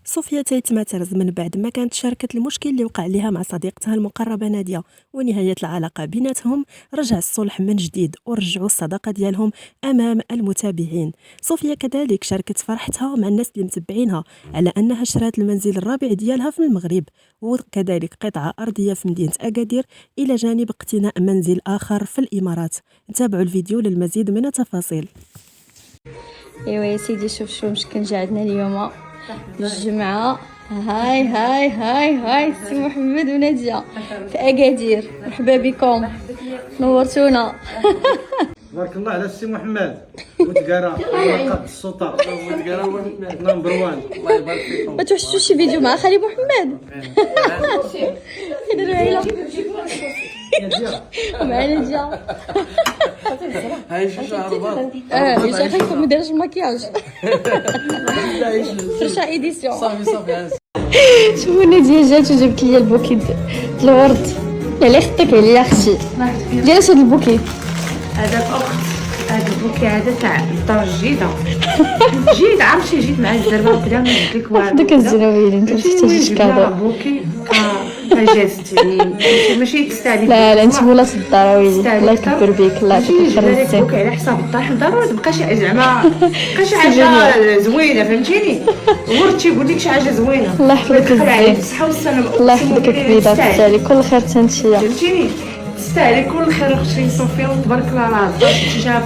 صوفيا تيتماترز من بعد ما كانت شاركت المشكل اللي وقع لها مع صديقتها المقربة نادية ونهاية العلاقة بيناتهم. رجع الصلح من جديد ورجعوا الصداقة ديالهم أمام المتابعين. صوفيا كذلك شاركت فرحتها مع الناس اللي متبعينها على أنها شرات المنزل الرابع ديالها في المغرب وكذلك قطعة أرضية في مدينة أكادير إلى جانب اقتناء منزل آخر في الإمارات. نتابعوا الفيديو للمزيد من التفاصيل. ايوا يا سيدي، شوف مشكل جا عندنا اليوم الجمعة. هاي هاي هاي هاي سي محمد ونادية في أكادير، مرحبا بكم، نورتونا. بارك الله على السي محمد وتقرا لقب السلطه نمبر 1. الله يبارك فيكم. ما توحشوش شي فيديو مع خالي محمد. كاين العيلة ومع نادية. هاي شي شهر بعد يا شيخ ما دارش المكياج. فرشة ايديسيون. صافي شوفوا نادية جات وجابت لي البوكي د الورد. لا خطيك عليا اختي. ديال اش هاد البوكي؟ هذا الاخت، هذا البوكي هذا تاع الدار الجديده. جيت عرفتي جيت مع الزربه وكذا ما قلت لك والو. داك الزنوبيل انت تحتاجي كادو. بوكي جازت يعني ماشي تستاهلي. لا انت ولات الدار ويلي، الله يكبر بيك، الله يعطيك الخير الزين. بوكي على حساب الدار الدار ما تبقاش زعما بقى شي حاجه زوينه فهمتيني. ورد تيقول لك شي حاجه زوينه. الله يحفظك الزين، الصحه والسلامه. الله يحفظك الكبيده، تستاهلي كل خير تنتيا. فهمتيني تستاهلي كل خير اختي صوفيا وتبارك الله راه جا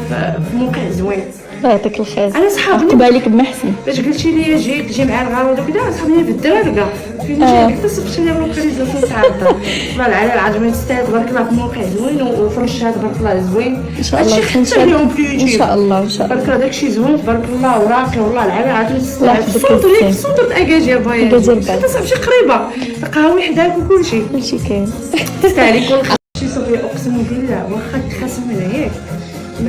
في موقع زوين. الله يعطيك الخير. انا صحابي عقب عليك بمحسن. باش قلتي لي جيت تجي مع الغرض وكذا صحابي في الدرارقه فهمتي اكتسبت انا لوكاليزاسيون سعاده. الله العلي العظيم تستاهل تبارك الله في موقع زوين وفرشها تبارك الله زوين ان شاء الله هادشي اليوم في ان شاء الله ان شاء الله. تبارك الله داكشي زوين تبارك الله وراقي والله العلي العظيم الله تستاهل. يحفظك صوتو ليك الزين. صوتو اكادير بايا أكادير بايا. تصاحبي قريبه القهوه حداك وكلشي كلشي كاين. تستاهلي كل شي. صوفيا اقسم بالله واخا تخاصم من هيك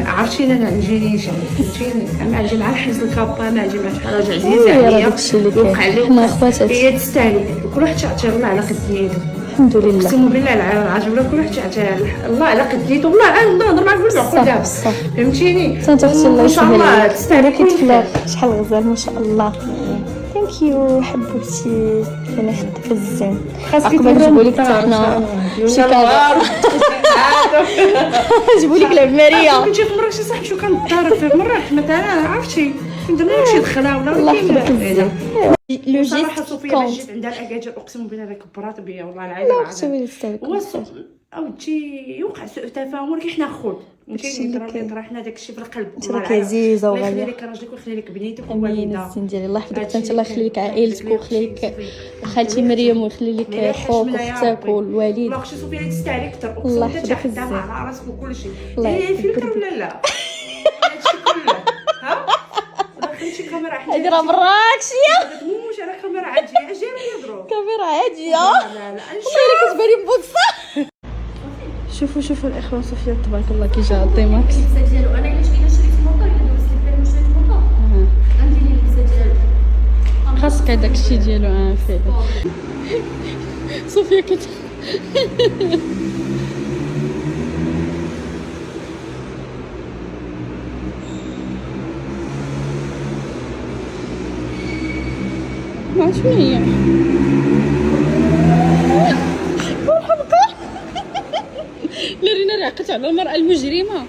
عرفتي انا نجيني فهمتيني مع الجمعه نحس الكابا مع جمعه شي حاجه عزيزه عليا داكشي اللي وقع كاين، لي حنا خواتات هي تستاهلي. كل واحد تعطي الله على قد نيته. الحمد لله. اقسم بالله العظيم كل واحد تعطي الله على قد نيته. والله انا نهضر معاك بالعقول دابا صح. فهمتيني. انت اختي الله ان شاء يسهل الله عليك. تستاهلي كل كيتفلاك خير. شحال غزال ما شاء الله. ثانك يو حبوبتي، انا حدك الزين. عقبال نجيبوا لك حنا شي كادو. نجيبوا لك العماريه. كنتي في مراكش صاحبي شو كنضارب في مراكش مثلا عرفتي كندير شي دخله ولا الله يحفظك الزين. لو صراحه جيست صوفيا كونت. جيت عندها الاكاجر اقسم بالله راه كبرات بيا والله العظيم العظيم. سوي لي او تجي يوقع سوء تفاهم ولكن حنا خوت فهمتيني. راه حنا داكشي في القلب. انت راك عزيزه الله وغاليه. يخلي لك راجلك ويخلي لك بنيتك امين ووالدها. الزين ديالي، الله يحفظك انت، الله يخلي لك عائلتك ويخلي لك خالتي مريم ويخلي لك خوك واختك والوالد. والله اختي صوفيا تستاهلي اكثر الله اقسم يحفظك بالله الزين. على راسك وكل شيء. الله هي في يحفظك الكرم ولا لا هادشي كله ها ولا خليتي كاميرا حنا هادي راه مراكشيه موش راه كاميرا عاديه اجي نهضروا كاميرا عاديه. لا والله الا كتبان لي بوكسه. شوفوا الاخوان، صوفيا تبارك الله كي جا الطيماكس. ديالو انا الا شريت موطور الا دوزت لك فيه شريت موطور غندير لي اللبسه ديالو. خاصك هذاك الشيء ديالو فعلا. صوفيا ما شنو هي لا رينا راه عقلت على المرأة المجرمة.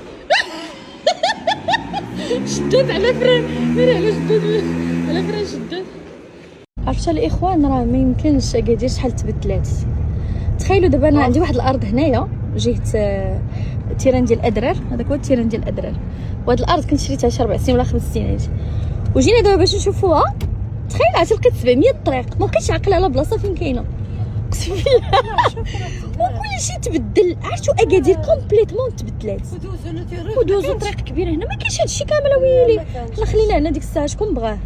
شدات على فران، ميري على شدات على فران شدات. عرفتوا الاخوان راه ما يمكنش اكادير شحال تبدلات. تخيلوا دابا انا عندي واحد الارض هنايا جهه تيران ديال الادرار، هذاك هو التيران ديال الادرار، وهاد الارض كنت شريتها شي 4 سنين ولا 5 سنين وجينا دابا باش نشوفوها. تخيل عرفتي لقيت 700 طريق، ما بقيتش عاقل على بلاصه فين كاينه. اقسم بالله وكل شيء تبدل. عرفتوا اكادير كومبليتمون تبدلات ودوزو طريق كبير هنا ما كاينش هادشي كامل. ويلي لا خلينا هنا ديك الساعه شكون بغاه.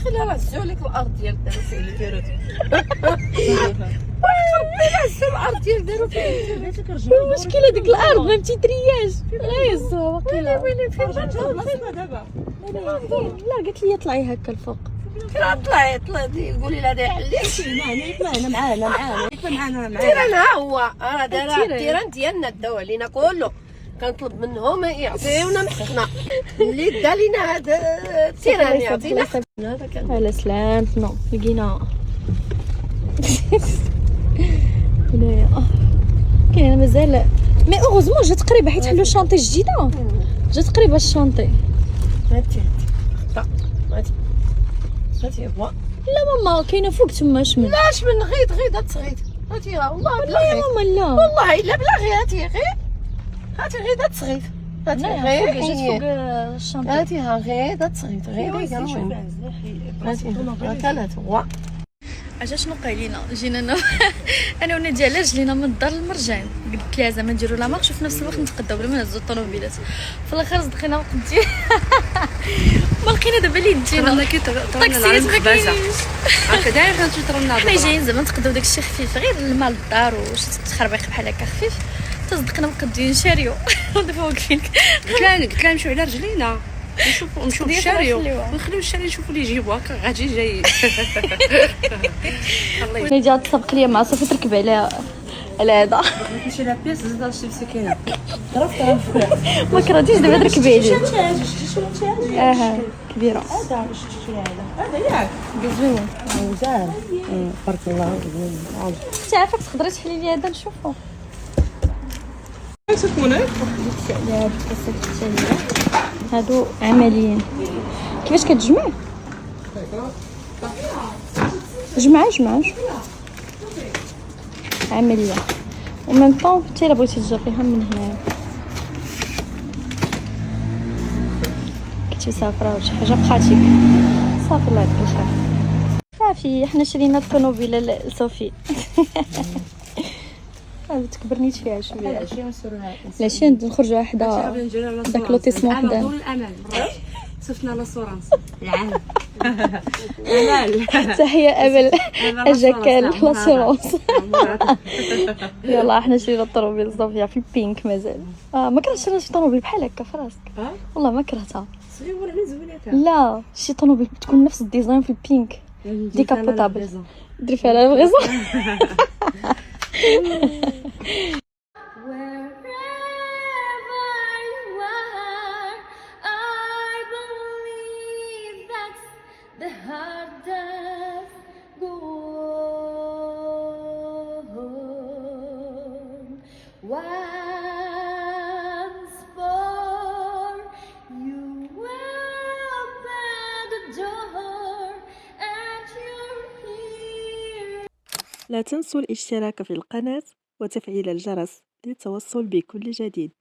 خليها راه سيو لك الارض ديال دارو فيه اللي دارت سيو الارض ديال دارو فيه المشكله ديك الارض ما متيترياش. لا يسوا واقيلا ويلي فين بلاصتنا دابا. لا قالت لي طلعي هكا الفوق. طلعي دي قولي لها حلي معنا معنا التيران ها هو راه دايره التيران ديالنا داو علينا كله. كنطلب منهم يعطيونا حقنا اللي دا لينا هذا التيران يعطينا. على سلامتنا لقينا هنايا كاين مازال مي اوغوزمون جات قريبه حيت حلو شانطي جديده، جات قريبه الشانطي. هاتي هاتي فوا. لا ماما كاينه فوق تما شمن. لاش من غيد هات هاتي والله بلا لا يا غيد ماما لا والله الا بلا غير هاتي غير هات صغير هاتي هنايا فوق غير جات فوق الشانطي. هاتي ها غير هات صغير غير هاتي ثلاث هو. عرفتي شنو قايلين؟ جينا انا وناديه علاش جينا من الدار للمرجان، قلت لها زعما نديرو لا مارش وفي نفس الوقت نتقداو بلا ما نهزو الطوموبيلات. في الاخر صدقينا وقدي ما لقينا دابا اللي دينا الطاكسيات ما كاينينش. هكا داير غنمشيو ترنا حنا جايين زعما نتقداو داكشي خفيف غير الماء للدار وشي تخربيق بحال هكا خفيف، تصدقنا مقدين نشاريو دابا واقفين. قلت لها نمشيو على رجلينا نشوفوا الشاريو ونخليو الشاريو نشوفوا اللي يجيبوا هكا غادي جاي. ناديه تسبق ليا مع صافي تركب على هذا نمشي لها بيس زاد شي مسكينه ما كرهتيش دابا تركبي عليه. كبيره زوين. بارك الله انت عارفه تقدري تحلي لي هذا نشوفو. هادو عمليين. كيفاش كتجمع؟ جمع عمليه ومن طون حتى الا بغيتي تجريها من هنايا كنتي مسافره ولا شي حاجه بخاتيك صافي. الله يعطيك الخير. صافي حنا شرينا الطوموبيله لصوفي. تكبرنيت فيها شويه. العشيه نخرجوا وحده داك لوتيسمون حدا الامل شفنا لاسورانس العام. امل تحيه امل اجاكال لاسورونس. يلا حنا شرينا الطوموبيل صافيه في البينك مازال. ما كرهتش انا شي طوموبيل بحال هكا في راسك والله ما كرهتها. صغيره مي زوينه لا شي طوموبيل تكون نفس الديزاين في البينك ديكابوتابل ديري فيها لا الغيزون. لا تنسوا الاشتراك في القناة وتفعيل الجرس للتوصل بكل جديد.